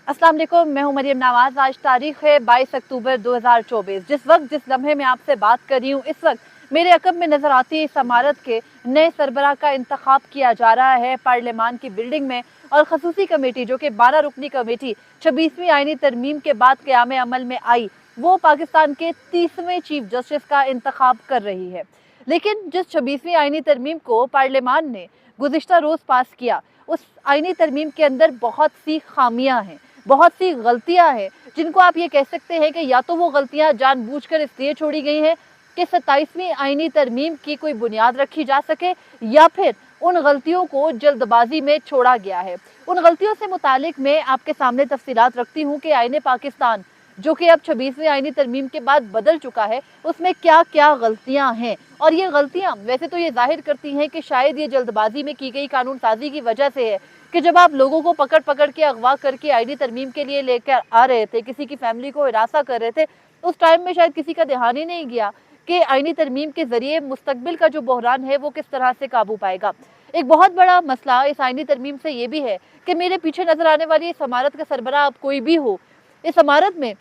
अस्सलाम वालेकुम, मैं हूं मरियम नवाज। आज तारीख है 22 अक्टूबर 2024। जिस लम्हे में आपसे बात कर रही हूँ, इस वक्त मेरे अकब में नजर आती है इस इमारत के नए सरबराह का इंतखाब किया जा रहा है पार्लियामान की बिल्डिंग में। और खसूसी कमेटी जो कि 12 रुकनी कमेटी 26वीं आईनी तरमीम के बाद क़याम अमल में आई, वो पाकिस्तान के 30वें चीफ जस्टिस का इंतखाब कर रही है। लेकिन जिस 26वीं आईनी तरमीम को पार्लियामान ने गुज़िश्ता रोज़ पास किया, उस आईनी तरमीम के अंदर बहुत सी खामियां हैं, बहुत सी गलतियां हैं, जिनको आप ये कह सकते हैं कि या तो वो गलतियां जानबूझकर इसलिए छोड़ी गई हैं कि 27वीं आईनी तरमीम की कोई बुनियाद रखी जा सके, या फिर उन गलतियों को जल्दबाजी में छोड़ा गया है। उन गलतियों से मुतालिक मैं आपके सामने तफसीलात रखती हूँ कि आईने पाकिस्तान जो कि अब 26वीं आईनी तरमीम के बाद बदल चुका है, उसमें क्या क्या गलतियां हैं। और ये गलतियां वैसे तो ये जाहिर करती हैं कि शायद ये जल्दबाजी में की गई कानून साजी की वजह से है कि जब आप लोगों को पकड़ पकड़ के अगवा करके आईनी तरमीम के लिए लेकर आ रहे थे, किसी की फैमिली को हिरासा कर रहे थे, उस टाइम में शायद किसी का ध्यान ही नहीं गया कि आईनी तरमीम के जरिए मुस्तकबिल का जो बहरान है वो किस तरह से काबू पाएगा। एक बहुत बड़ा मसला इस आईनी तरमीम से ये भी है कि मेरे पीछे नजर आने वाली इस इमारत का सरबराह अब कोई भी हो, इस इमारत में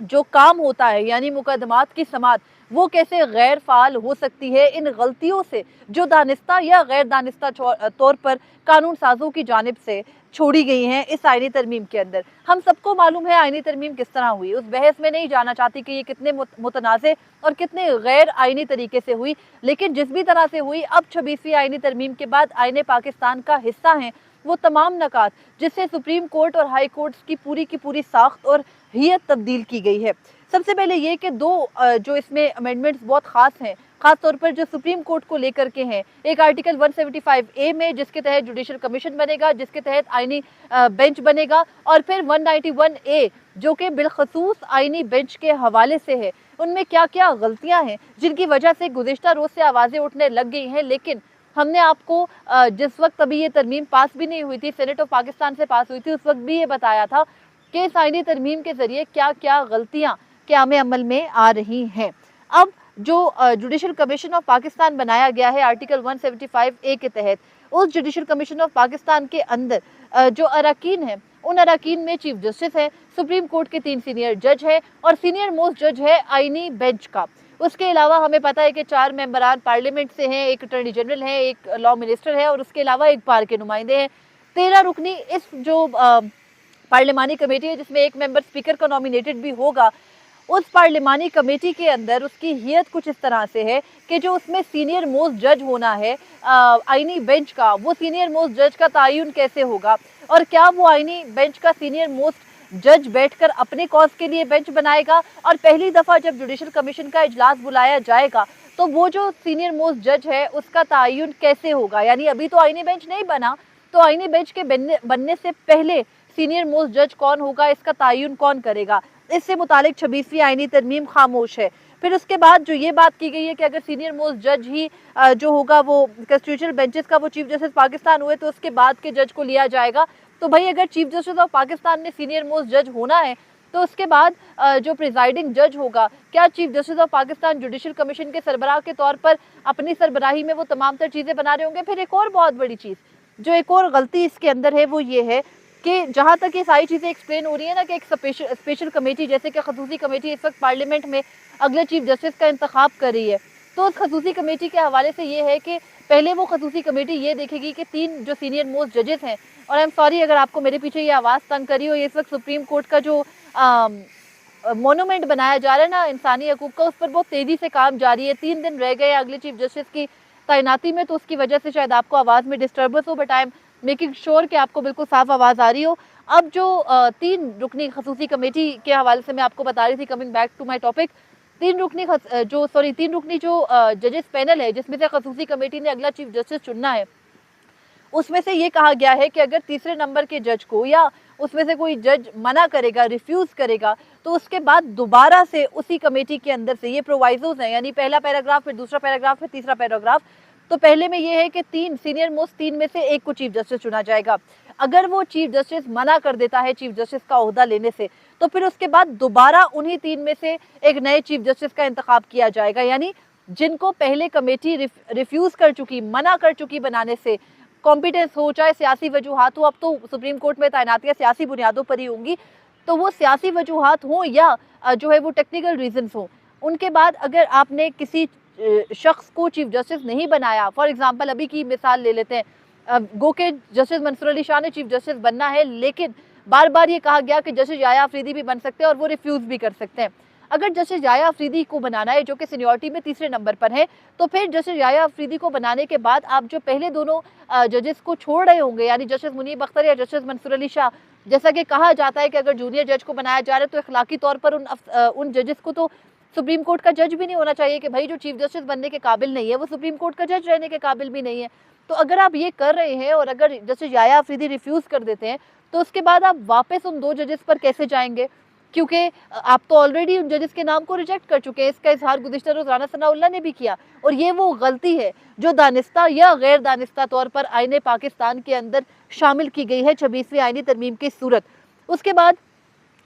जो काम होता है यानी मुकदमात की समात, वो कैसे गैर फाल हो सकती है इन गलतियों से जो दानिस्ता या गैर दानिस्ता तौर पर कानून साजों की जानिब से छोड़ी गई हैं इस आईनी तरमीम के अंदर। हम सबको मालूम है आईनी तरमीम किस तरह हुई, उस बहस में नहीं जाना चाहती कि ये कितने मुतनाज़े और कितने गैर आईनी तरीके से हुई, लेकिन जिस भी तरह से हुई, अब 26वीं आईनी तरमीम के बाद आईने पाकिस्तान का हिस्सा हैं वो तमाम नकात जिससे सुप्रीम कोर्ट और हाई कोर्ट की पूरी साख्त और हियत तब्दील की गई है। सबसे पहले ये कि दो जो इसमें अमेंडमेंट्स बहुत खास हैं, खास तौर पर जो सुप्रीम कोर्ट को लेकर के हैं। एक आर्टिकल 175A में जिसके तहत जुडिशल कमीशन बनेगा, जिसके तहत आईनी बेंच बनेगा, और फिर 191A जो कि बिलखसूस आईनी बेंच के हवाले से है। उनमें क्या क्या गलतियां हैं जिनकी वजह से गुज़िश्ता रोज से आवाज़ें उठने लग गई हैं। लेकिन हमने आपको जिस वक्त अभी ये तरमीम पास भी नहीं हुई थी, सेनेट ऑफ पाकिस्तान से पास हुई थी, उस वक्त भी ये बताया था कि इस आईनी तरमीम के जरिए क्या क्या गलतियां क़याम अमल में आ रही हैं। अब जो जुडिशल कमीशन ऑफ पाकिस्तान बनाया गया है आर्टिकल 175A के तहत, उस जुडिशल कमीशन ऑफ पाकिस्तान के अंदर जो अरकान हैं, उन अरकान में चीफ जस्टिस है, सुप्रीम कोर्ट के 3 सीनियर जज है और सीनियर मोस्ट जज है आईनी बेंच का। उसके अलावा हमें पता है कि 4 मेंबरान पार्लियामेंट से हैं, एक अटॉर्नी जनरल है, एक लॉ मिनिस्टर है और उसके अलावा एक बार के नुमाइंदे हैं। 13 रुकनी इस जो पार्लियामानी कमेटी है, जिसमें एक मेंबर स्पीकर का नॉमिनेटेड भी होगा, उस पार्लियामानी कमेटी के अंदर उसकी हियत कुछ इस तरह से है कि जो उसमें सीनियर मोस्ट जज होना है आईनी बेंच का, वो सीनियर मोस्ट जज का तयन कैसे होगा, और क्या वो आईनी बेंच का सीनियर मोस्ट जज बैठकर अपने कॉज के लिए बेंच बनाएगा, और पहली दफ़ा जब जुडिशल कमीशन का इजलास बुलाया जाएगा तो वो जो सीनियर मोस्ट जज है उसका तयन कैसे होगा। यानी अभी तो आईनी बेंच नहीं बना, तो आईनी बेंच के बनने से पहले सीनियर मोस्ट जज कौन होगा, इसका तयन कौन करेगा। इससे मुतालिक 26वीं आईनी तरमीम खामोश है। फिर उसके बाद जो ये बात की गई है कि अगर सीनियर मोस्ट जज ही जो होगा वो कॉन्स्टिट्यूशनल बेंचेस का वो चीफ जस्टिस पाकिस्तान हुए तो उसके बाद के जज को लिया जाएगा। तो भाई अगर चीफ जस्टिस ऑफ पाकिस्तान ने सीनियर मोस्ट जज होना है तो उसके बाद जो प्रिजाइडिंग जज होगा, क्या chief justice of Pakistan judicial commission के सरबराह के तौर पर अपनी सरबराही में वो तमाम तर चीज़ें बना रहे होंगे। फिर एक और बहुत बड़ी चीज़, जो एक और गलती इसके अंदर है, वो ये है कि जहाँ तक ये सारी चीज़ें एक्सप्लेन हो रही है ना कि एक स्पेशल कमेटी जैसे कि खसूसी कमेटी इस वक्त पार्लियामेंट में अगले चीफ जस्टिस का इंतखाब कर रही है, तो उस खसूसी कमेटी के हवाले से ये है कि पहले वो खसूसी कमेटी ये देखेगी कि 3 जो सीनियर मोस्ट जजेस हैं, और आई एम सॉरी अगर आपको मेरे पीछे ये आवाज़ तंग करी हो, ये इस वक्त सुप्रीम कोर्ट का जो मोनूमेंट बनाया जा रहा है ना इंसानी हकूक़ का, उस पर बहुत तेज़ी से काम जारी है। 3 दिन रह गए अगले चीफ जस्टिस की तैनाती में, तो उसकी वजह से शायद आपको आवाज़ में डिस्टर्बेंस हो, but I am making sure कि आपको बिल्कुल साफ आवाज़ आ रही हो। अब जो 3 रुकनी खसूसी कमेटी के हवाले से मैं आपको बता रही थी, coming back to my topic, 3 रुकनी जो जजेस पैनल है जिसमें से खसूसी कमेटी ने अगला चीफ जस्टिस चुनना है, उसमें से ये कहा गया है कि अगर तीसरे नंबर के जज को या उसमें से कोई जज मना करेगा, रिफ्यूज़ करेगा, तो उसके बाद दोबारा से उसी कमेटी के अंदर से ये प्रोवाइजोज हैं, यानी पहला पैराग्राफ, फिर दूसरा पैराग्राफ, फिर तीसरा पैराग्राफ। तो पहले में ये है कि 3 सीनियर मोस्ट 3 में से एक को चीफ जस्टिस चुना जाएगा। अगर वो चीफ जस्टिस मना कर देता है चीफ जस्टिस का ओहदा लेने से, तो फिर उसके बाद दोबारा उन्हीं 3 में से एक नए चीफ जस्टिस का इंतखाब किया जाएगा। यानी जिनको पहले कमेटी रिफ्यूज़ कर चुकी, मना कर चुकी बनाने से, कॉम्पिटेंस हो, चाहे सियासी वजूहात हो, अब तो सुप्रीम कोर्ट में तैनातियाँ सियासी बुनियादों पर ही होंगी, तो वो सियासी वजूहात हों या जो है वो टेक्निकल रीजंस हों, उनके बाद अगर आपने किसी शख्स को चीफ जस्टिस नहीं बनाया, फॉर एग्जांपल अभी की मिसाल ले लेते हैं, गो के जस्टिस मंसूर अली शाह ने चीफ जस्टिस बनना है, लेकिन बार बार ये कहा गया कि जस्टिस याया अफरीदी भी बन सकते हैं और वो रिफ्यूज़ भी कर सकते हैं। अगर जस्टिस याया अफरीदी को बनाना है, जो कि सीनियरिटी में तीसरे नंबर पर है, तो फिर जस्टिस याया अफरीदी को बनाने के बाद आप जो पहले दोनों जजेस को छोड़ रहे होंगे, यानी जस्टिस मुनीब अख्तर या जस्टिस मंसूर अली शाह, जैसा कि कहा जाता है कि अगर जूनियर जज को बनाया जा रहा है तो इखलाकी तौर पर उन जजेस को तो सुप्रीम कोर्ट का जज भी नहीं होना चाहिए कि भाई जो चीफ जस्टिस बनने के काबिल नहीं है वो सुप्रीम कोर्ट का जज रहने के काबिल भी नहीं है। तो अगर आप ये कर रहे हैं और अगर जस्टिस याया अफरीदी रिफ्यूज़ कर देते हैं, तो उसके बाद आप वापस उन 2 जजेस पर कैसे जाएंगे? क्योंकि आप तो ऑलरेडी उन जजेस के नाम को रिजेक्ट कर चुके हैं। इसका इजहार गुज़िश्ता रोज़ राना सनाउल्लाह ने भी किया, और ये वो गलती है जो दानिस्ता या गैर दानिस्ता तौर पर आईने पाकिस्तान के अंदर शामिल की गई है 26वीं आईनी तरमीम की सूरत। उसके बाद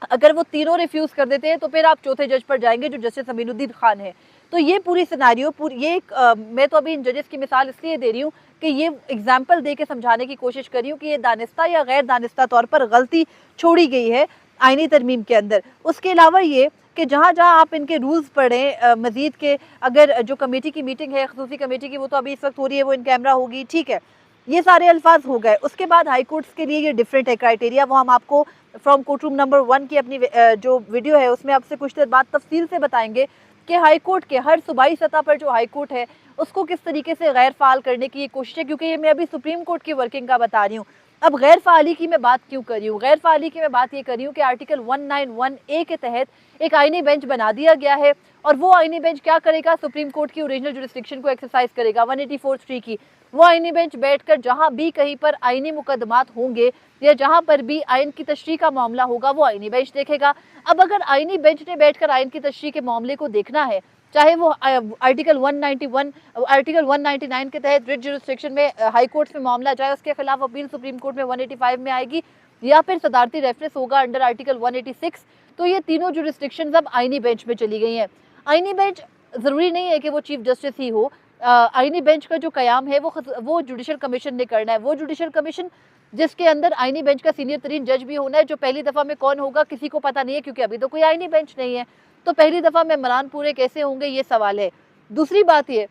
अगर वो तीनों रिफ्यूज़ कर देते हैं तो फिर आप चौथे जज पर जाएंगे जो जस्टिस अमीनुद्दीन खान है। तो ये पूरी सिनारियो मैं तो अभी इन जजेस की मिसाल इसलिए दे रही हूँ कि ये एग्जाम्पल दे के समझाने की कोशिश कर रही हूँ कि ये दानिस्ता या गैर दानिस्ता तौर पर गलती छोड़ी गई है आईनी तरमीम के अंदर। उसके अलावा ये कि जहाँ जहाँ आप इनके रूल्स पढ़ें मजीद के, अगर जो कमेटी की मीटिंग है खसूसी कमेटी की, वो तो अभी इस वक्त हो रही है, वो इन कैमरा होगी, ठीक है, ये सारे अल्फाज हो गए। उसके बाद हाई कोर्ट्स के लिए ये डिफरेंट है क्राइटेरिया, वो हम आपको फ्रॉम कोर्ट रूम नंबर 1 की अपनी जो वीडियो है उसमें आपसे कुछ देर बाद तफसील से बताएंगे कि हाई कोर्ट के हर सूबाई सतह पर जो हाई कोर्ट है उसको किस तरीके से गैर फ़ाल करने की ये कोशिश है, क्योंकि ये मैं अभी सुप्रीम कोर्ट की वर्किंग का बता रही हूँ। अब गैर फ़ाली की मैं बात क्यों कर रही हूँ? गैर फ़ाली की मैं बात ये कर रही हूँ कि आर्टिकल 191A के तहत एक आईनी बेंच बना दिया गया है, और वो आईनी बेंच क्या करेगा? सुप्रीम कोर्ट की ओरिजिनल जुरिस्डिक्शन को एक्सरसाइज करेगा 184(3) की। वो आईनी बेंच बैठकर जहां भी कहीं पर आईनी मुकदमात होंगे या जहां पर भी आइन की तशरीह का मामला होगा वो आईनी बेंच देखेगा। अब अगर आईनी बेंच ने बैठकर आइन की तशरीह के मामले को देखना है, चाहे वो आर्टिकल 191 आर्टिकल 199 के तहत रिट जुरिस्डिक्शन में हाई कोर्ट में मामला जाए, उसके खिलाफ अपील सुप्रीम कोर्ट में 185 में आएगी, या फिर सदारती रेफरेंस होगा अंडर आर्टिकल 186, तो ये तीनों जुरिस्डिक्शन अब आईनी बेंच में चली गई हैं। आईनी बेंच ज़रूरी नहीं है कि वो चीफ जस्टिस ही हो। आईनी बेंच का जो कयाम है वो जुडिशल कमीशन ने करना है। वो जुडिशल कमीशन जिसके अंदर आईनी बेंच का सीनियर तरीन जज भी होना है, जो पहली दफ़ा में कौन होगा किसी को पता नहीं है, क्योंकि अभी तो कोई आईनी बेंच नहीं है। तो पहली दफ़ा मेंबरान पूरे कैसे होंगे, ये सवाल है। दूसरी बात ये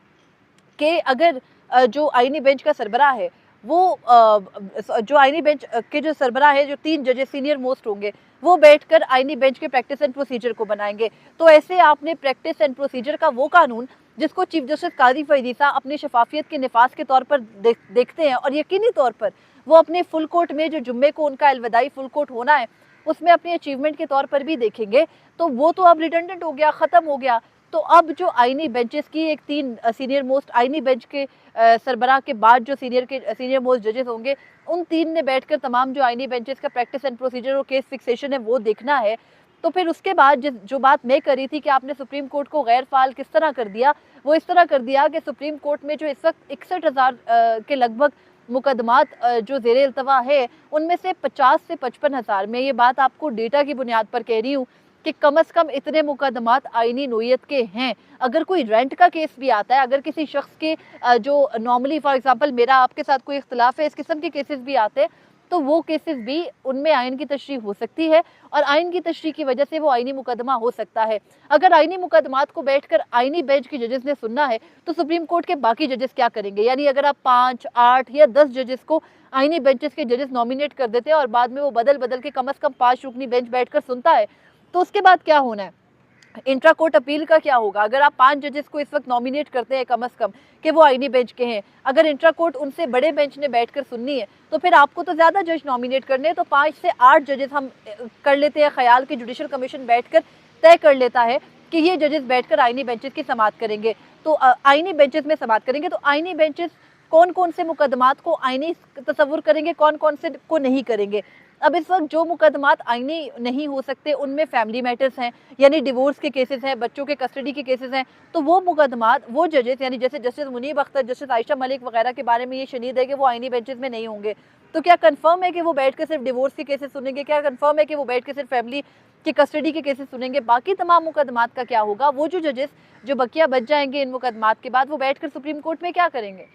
कि अगर जो आईनी बेंच का सरबराह है वो जो आईनी बेंच के जो सरबराह है, जो 3 जजेस सीनियर मोस्ट होंगे, वो बैठकर आईनी बेंच के प्रैक्टिस एंड प्रोसीजर को बनाएंगे। तो ऐसे आपने प्रैक्टिस एंड प्रोसीजर का वो कानून जिसको चीफ जस्टिस काजी फरीद ईसा अपनी शफाफियत के निफाज के तौर पर देखते हैं, और यकीनी तौर पर वो अपने फुल कोर्ट में जो जुम्मे को उनका अलविदाई फुल कोर्ट होना है उसमें अपनी अचीवमेंट के तौर पर भी देखेंगे, तो वो तो अब रिडंडेंट हो गया, ख़त्म हो गया। तो अब जो आईनी बेंचेस की एक 3 सीनियर मोस्ट आईनी बेंच के सरबराह के बाद जो सीनियर मोस्ट जजेस होंगे, उन 3 ने बैठकर तमाम जो आईनी बेंचेस का प्रैक्टिस एंड प्रोसीजर और केस फिक्सेशन है वो देखना है। तो फिर उसके बाद जो बात मैं करी थी कि आपने सुप्रीम कोर्ट को गैर फाल किस तरह कर दिया, वो इस तरह कर दिया कि सुप्रीम कोर्ट में जो इस वक्त 61,000 के लगभग मुकदमात जो ज़ेरे इल्तवा है, उनमें से 50 से 55,000 में, ये बात आपको डेटा की बुनियाद पर कह रही हूँ कि कम अज़ कम इतने मुकदमात आईनी नोयत के हैं। अगर कोई रेंट का केस भी आता है, अगर किसी शख्स के जो नॉर्मली फॉर एग्जांपल मेरा आपके साथ कोई इख्तिलाफ है, इस किस्म के केसेस भी आते हैं, तो वो केसेस भी उनमें आइन की तशरीह हो सकती है, और आइन की तशरीह की वजह से वो आइनी मुकदमा हो सकता है। अगर आइनी मुकदमात को बैठकर आइनी बेंच की जजेस ने सुनना है, तो सुप्रीम कोर्ट के बाकी जजेस क्या करेंगे? यानी अगर आप 5, 8 या 10 जजेस को आइनी बेंचेस के जजेस नॉमिनेट कर देते हैं और बाद में वो बदल बदल के कम अज़ कम 5 रुकनी बेंच बैठकर सुनता है, तो उसके बाद क्या होना है? इंट्रा कोर्ट अपील का क्या होगा? अगर आप 5 जजेस को इस वक्त नॉमिनेट करते हैं कम अज़ कम कि वो आईनी बेंच के हैं, अगर इंट्रा कोर्ट उनसे बड़े बेंच ने बैठकर सुननी है, तो फिर आपको तो ज़्यादा जज नॉमिनेट करने हैं। तो 5 से 8 जजेस हम कर लेते हैं ख्याल कि जुडिशल कमीशन बैठकर तय कर लेता है कि ये जजेस बैठकर आईनी बेंचेस की समाअत करेंगे। तो आईनी बेंचेस में समाअत करेंगे, तो आईनी बेंचेस कौन कौन से मुकदमात को आईनी तसव्वुर करेंगे, कौन कौन से को नहीं करेंगे? अब इस वक्त जो मुकदमात आईनी नहीं हो सकते उनमें फैमिली मैटर्स हैं, यानी डिवोर्स के केसेस हैं, बच्चों के कस्टडी के केसेस हैं। तो वो मुकदमात वो जजेस, यानी जैसे जस्टिस मुनीब अख्तर, जस्टिस आयशा मलिक वगैरह के बारे में ये शनीद है कि वो आईनी बेंचेस में नहीं होंगे। तो क्या कंफर्म है कि वो बैठ कर सिर्फ डिवोर्स के केसेस सुनेंगे? क्या कंफर्म है कि वो बैठ कर सिर्फ फैमिली की कस्टडी के केसेस सुनेंगे? बाकी तमाम मुकदमात का क्या होगा? वो जो जजेस जो बकिया बच जाएंगे इन मुकदमात के बाद, वो बैठ कर सुप्रीम कोर्ट में क्या करेंगे?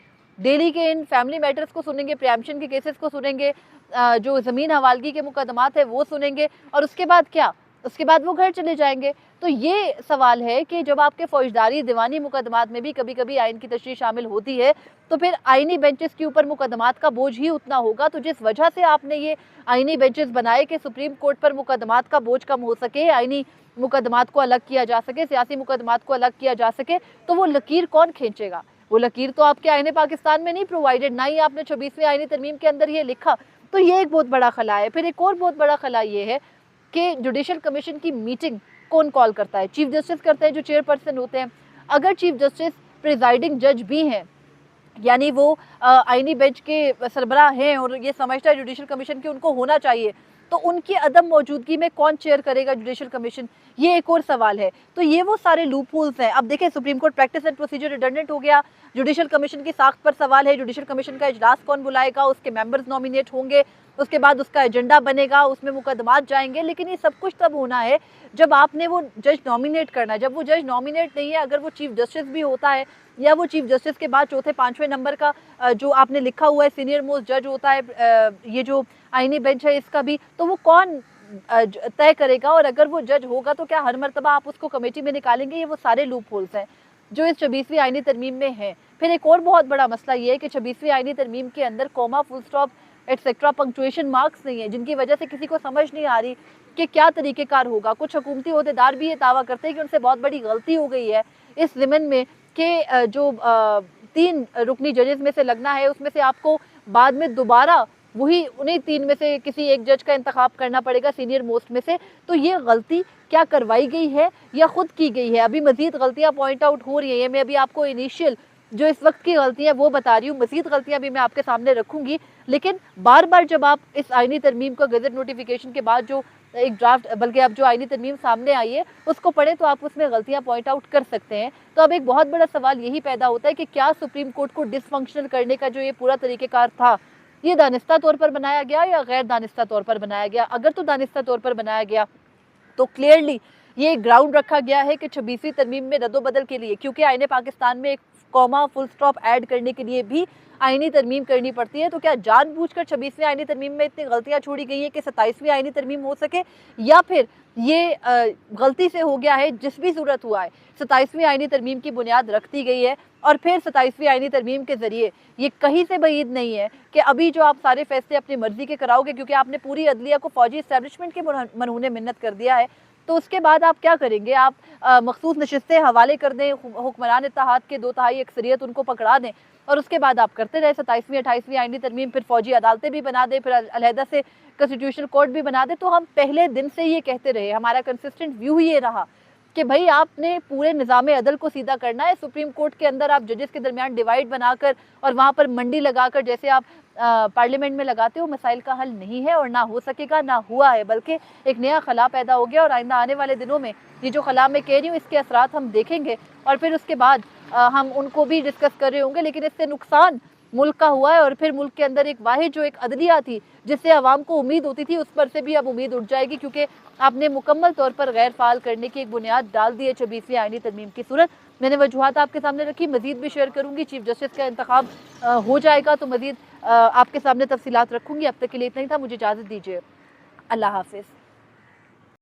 डेली के इन फैमिली मैटर्स को सुनेंगे, प्रिएम्पशन के केसेस को सुनेंगे, जो ज़मीन हवालगी के मुकदमात है वो सुनेंगे, और उसके बाद क्या, उसके बाद वो घर चले जाएंगे। तो ये सवाल है कि जब आपके फौजदारी दीवानी मुकदमात में भी कभी कभी आइन की तशरीह शामिल होती है, तो फिर आइनी बेंचेस के ऊपर मुकदमात का बोझ ही उतना होगा। तो जिस वजह से आपने ये आइनी बेंचेस बनाए कि सुप्रीम कोर्ट पर मुकदमात का बोझ कम हो सके, आइनी मुकदमात को अलग किया जा सके, सियासी मुकदमात को अलग किया जा सके, तो वो लकीर कौन खींचेगा? वो लकीर तो आपके आईने पाकिस्तान में नहीं प्रोवाइडेड, ना ही आपने 26वीं आईनी तरमीम के अंदर ये लिखा। तो ये एक बहुत बड़ा खला है। फिर एक और बहुत बड़ा खला ये है कि जुडिशल कमीशन की मीटिंग कौन कॉल करता है? चीफ जस्टिस करते हैं, जो चेयरपर्सन होते हैं। अगर चीफ जस्टिस प्रिजाइडिंग जज भी हैं, यानी वो आईनी बेंच के सरबराह हैं और ये समझता है जुडिशल कमीशन की उनको होना चाहिए, तो उनकी अदम मौजूदगी में कौन चेयर करेगा जुडिशल कमीशन? ये एक और सवाल है। तो ये वो सारे लूप होल्स हैं। अब देखिए, supreme court practice and procedure redundant हो गया, जुडिशल कमीशन की साख्त पर सवाल है, जुडिशल कमीशन का इजलास कौन बुलाएगा, उसके मेंबर्स नॉमिनेट होंगे, उसके बाद उसका एजेंडा बनेगा, उसमें मुकदमात जाएंगे। लेकिन ये सब कुछ तब होना है जब आपने वो जज नॉमिनेट करना है। जब वो जज नॉमिनेट नहीं है, अगर वो चीफ जस्टिस भी होता है या वो चीफ जस्टिस के बाद चौथे पांचवें नंबर का जो आपने लिखा हुआ है सीनियर मोस्ट जज होता है, ये जो आईनी बेंच है इसका भी, तो वो कौन तय करेगा? और अगर वो जज होगा तो क्या हर मर्तबा आप उसको कमेटी में निकालेंगे? ये वो सारे लूप होल्स हैं जो इस 26वीं आईनी तरमीम में हैं। फिर एक और बहुत बड़ा मसला ये है कि 26वीं आईनी तरमीम के अंदर comma, full stop, etcetera, punctuation marks नहीं है, जिनकी वजह से किसी को समझ नहीं आ रही कि क्या तरीक़ेकार होगा। कुछ हुकूमती ओहदेदार भी ये दावा करते हैं कि उनसे बहुत बड़ी गलती हो गई है इस ज़िमन में कि जो 3 रुकनी जजेस में से लगना है, उसमें से आपको बाद में दोबारा वही उन्हीं 3 में से किसी एक जज का इंतखाब करना पड़ेगा सीनियर मोस्ट में से। तो ये गलती क्या करवाई गई है या खुद की गई है? अभी मजीद गलतियां पॉइंट आउट हो रही है। मैं अभी आपको इनिशियल जो इस वक्त की गलतियां वो बता रही हूँ, मजीद गलतियां भी मैं आपके सामने रखूंगी। लेकिन बार बार जब आप इस आईनी तरमीम का गजट नोटिफिकेशन के बाद जो एक ड्राफ्ट, बल्कि अब जो आईनी तरमीम सामने आई है उसको पढ़ें तो आप उसमें गलतियां पॉइंट आउट कर सकते हैं। तो अब एक बहुत बड़ा सवाल यही पैदा होता है कि क्या सुप्रीम कोर्ट को डिसफंक्शनल करने का जो ये पूरा तरीक़ेकार था, ये दानिस्ता तौर पर बनाया गया या गैर दानिस्ता तौर पर बनाया गया? अगर तो दानिस्ता तौर पर बनाया गया तो क्लियरली ये ग्राउंड रखा गया है कि 26वीं तरमीम में रद्दोबदल के लिए, क्योंकि आईने पाकिस्तान में एक कॉमा, फुल स्टॉप ऐड करने के लिए भी आईनी तरमीम करनी पड़ती है। तो क्या जानबूझकर 26वीं आईनी तरमीम में इतनी गलतियां छोड़ी गई हैं कि 27वीं आईनी तरमीम हो सके, या फिर ये गलती से हो गया है? जिस भी सूरत हुआ है, 27वीं आईनी तरमीम की बुनियाद रख दी गई है और फिर 27वीं आईनी तरमीम के जरिए ये कहीं से बईद नहीं है कि अभी जो आप सारे फैसले अपनी मर्जी के कराओगे, क्योंकि आपने पूरी अदलिया को फौजी इस्टेब्लिशमेंट के मनहूने मिन्नत कर दिया है, तो उसके बाद आप क्या करेंगे? आप मखसूस नशिस्तें हवाले कर दें, हुक्मरान इत्तेहाद के 2/3 अक्सरियत उनको पकड़ा दें और उसके बाद आप करते रहे 27वीं 28वीं आईनी तरमीम, फिर फौजी अदालतें भी बना दें, फिर अलहदा से कॉन्स्टिट्यूशनल कोर्ट भी बना दें। तो हम पहले दिन से ये कहते रहे, हमारा कंसिस्टेंट व्यू ही ये रहा कि भाई आपने पूरे निज़ाम अदल को सीधा करना है। सुप्रीम कोर्ट के अंदर आप जजेस के दरमियान डिवाइड बनाकर और वहाँ पर मंडी लगाकर जैसे आप पार्लियामेंट में लगाते हो, मसाइल का हल नहीं है और ना हो सकेगा, ना हुआ है, बल्कि एक नया खला पैदा हो गया। और आइंदा आने वाले दिनों में ये जो खला मैं कह रही हूँ इसके असरात हम देखेंगे और फिर उसके बाद हम उनको भी डिस्कस कर रहे होंगे। लेकिन इससे नुकसान मुल्क का हुआ है और फिर मुल्क के अंदर एक वाहिद जो एक अदलिया थी जिससे आवाम को उम्मीद होती थी, उस पर से भी अब उम्मीद उठ जाएगी, क्योंकि आपने मुकम्मल तौर पर गैर फाल करने की एक बुनियाद डाल दी है 26वीं आईनी तरमीम की सूरत। मैंने वजूहात आपके सामने रखी, मजीद भी शेयर करूंगी। चीफ जस्टिस का इंतखाब हो जाएगा तो मजीद आपके सामने तफसीलात रखूंगी। अब तक के लिए इतना ही था, मुझे इजाज़त दीजिए। अल्लाह हाफिज़।